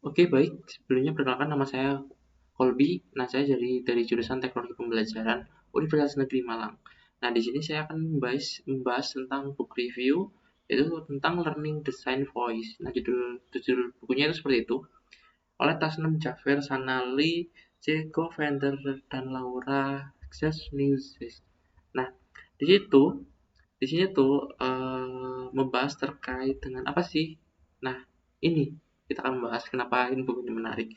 Oke, baik. Sebelumnya perkenalkan nama saya Kolbi. Nah, saya dari jurusan Teknologi Pembelajaran Universitas Negeri Malang. Nah, di sini saya akan membahas tentang book review, yaitu tentang Learning Design Voice. Nah, judul bukunya itu seperti itu. Oleh Tasnem Jaffer, Sanali, Jaco Venter, dan Laura Zasniewicz. Nah, di situ di sini tuh membahas terkait dengan apa sih? Nah, ini kita akan membahas kenapa ini buku ini menarik.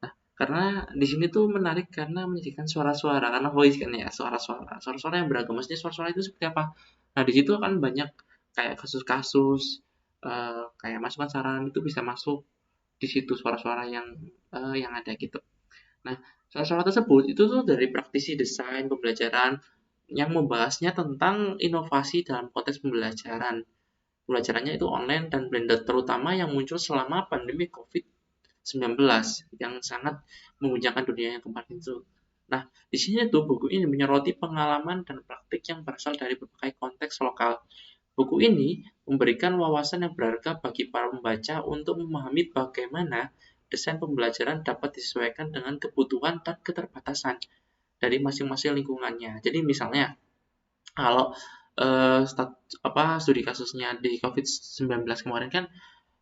Nah, karena di sini tuh menarik karena menyajikan suara-suara, karena voice kan ya, suara-suara yang beragam. Maksudnya suara-suara itu seperti apa? Nah, di situ kan banyak kayak kasus-kasus, kayak masukan saran itu bisa masuk di situ suara-suara yang ada gitu. Nah, suara-suara tersebut itu tuh dari praktisi desain pembelajaran yang membahasnya tentang inovasi dalam konteks pembelajaran. Pembelajarannya itu online dan blended, terutama yang muncul selama pandemi COVID-19 yang sangat mengguncangkan dunia yang kemarin itu. Nah, di sini tuh buku ini menyoroti pengalaman dan praktik yang berasal dari berbagai konteks lokal. Buku ini memberikan wawasan yang berharga bagi para pembaca untuk memahami bagaimana desain pembelajaran dapat disesuaikan dengan kebutuhan dan keterbatasan dari masing-masing lingkungannya. Jadi misalnya kalau studi kasusnya di COVID-19 kemarin kan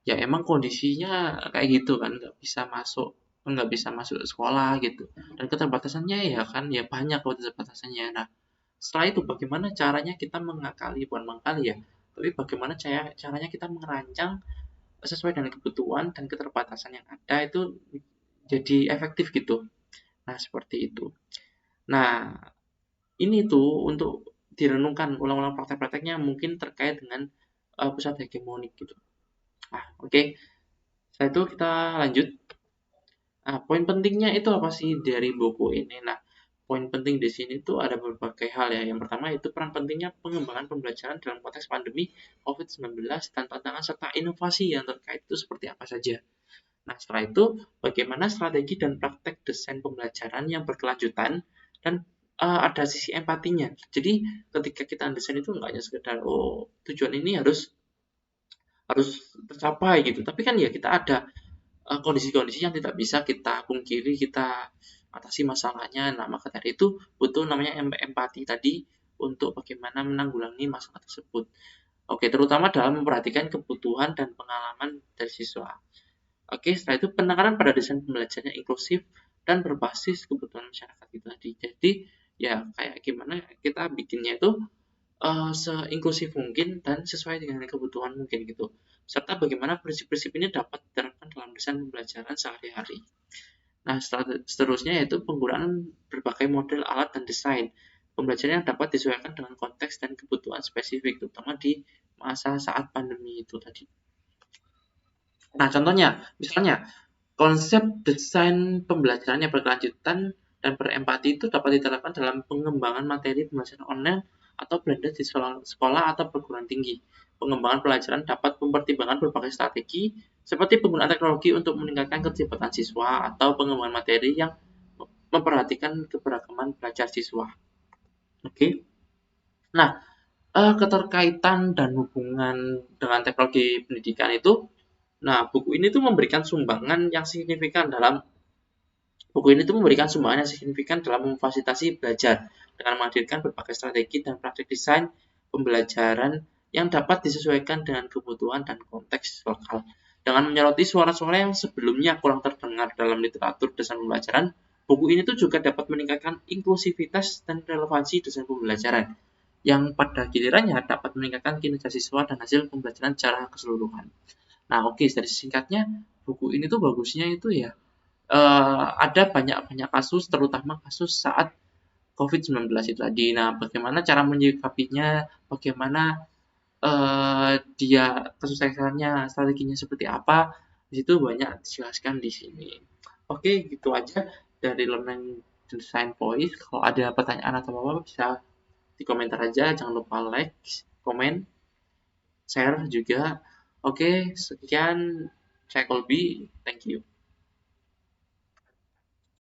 ya emang kondisinya kayak gitu kan nggak bisa masuk sekolah gitu dan keterbatasannya ya kan ya banyak keterbatasannya. Nah, setelah itu bagaimana caranya kita mengakali bukan mengakali ya, tapi bagaimana caranya kita merancang sesuai dengan kebutuhan dan keterbatasan yang ada itu jadi efektif gitu. Nah, seperti itu. Nah, ini tuh untuk direnungkan ulang-ulang praktek-prakteknya mungkin terkait dengan pusat hegemonik gitu. Nah, oke. Setelah itu kita lanjut. Nah, poin pentingnya itu apa sih dari buku ini? Nah, poin penting di sini tuh ada berbagai hal ya. Yang pertama itu peran pentingnya pengembangan pembelajaran dalam konteks pandemi COVID-19 dan tantangan serta inovasi yang terkait itu seperti apa saja. Nah, setelah itu bagaimana strategi dan praktek desain pembelajaran yang berkelanjutan dan ada sisi empatinya. Jadi ketika kita desain itu nggak hanya sekedar oh tujuan ini harus harus tercapai gitu, tapi kan ya kita ada kondisi-kondisi yang tidak bisa kita pungkiri, kita atasi masalahnya. Nah, maka dari itu butuh namanya empati tadi untuk bagaimana menanggulangi masalah tersebut. Oke, terutama dalam memperhatikan kebutuhan dan pengalaman dari siswa. Oke, setelah itu penekanan pada desain pembelajaran yang inklusif dan berbasis kebutuhan masyarakat itu tadi. Jadi ya kayak gimana kita bikinnya itu seinklusif mungkin dan sesuai dengan kebutuhan mungkin gitu. Serta bagaimana prinsip-prinsip ini dapat diterapkan dalam desain pembelajaran sehari-hari. Nah, seterusnya yaitu penggunaan berbagai model alat dan desain pembelajaran yang dapat disesuaikan dengan konteks dan kebutuhan spesifik, terutama di masa saat pandemi itu tadi. Nah, contohnya, misalnya konsep desain pembelajaran yang berkelanjutan dan berempati itu dapat diterapkan dalam pengembangan materi pembelajaran online atau blended di sekolah atau perguruan tinggi. Pengembangan pelajaran dapat mempertimbangkan berbagai strategi seperti penggunaan teknologi untuk meningkatkan keterlibatan siswa atau pengembangan materi yang memperhatikan keberagaman belajar siswa. Oke. Nah, keterkaitan dan hubungan dengan teknologi pendidikan itu, nah buku ini tuh memberikan sumbangan yang signifikan dalam Buku ini tuh memberikan sumbangan yang signifikan dalam memfasilitasi belajar dengan menghadirkan berbagai strategi dan praktik desain pembelajaran yang dapat disesuaikan dengan kebutuhan dan konteks lokal. Dengan menyoroti suara-suara yang sebelumnya kurang terdengar dalam literatur desain pembelajaran, buku ini tuh juga dapat meningkatkan inklusivitas dan relevansi desain pembelajaran yang pada gilirannya dapat meningkatkan kinerja siswa dan hasil pembelajaran secara keseluruhan. Nah, oke, dari singkatnya, buku ini tuh bagusnya itu ya ada banyak-banyak kasus, terutama kasus saat COVID-19 itu tadi. Nah, bagaimana cara menyikapinya, bagaimana dia kesuksesannya, strateginya seperti apa, di situ banyak dijelaskan di sini. Oke, gitu aja dari Learning Design Voice. Kalau ada pertanyaan atau apa-apa bisa di komentar aja. Jangan lupa like, komen, share juga. Oke, sekian. Saya Colby. Thank you.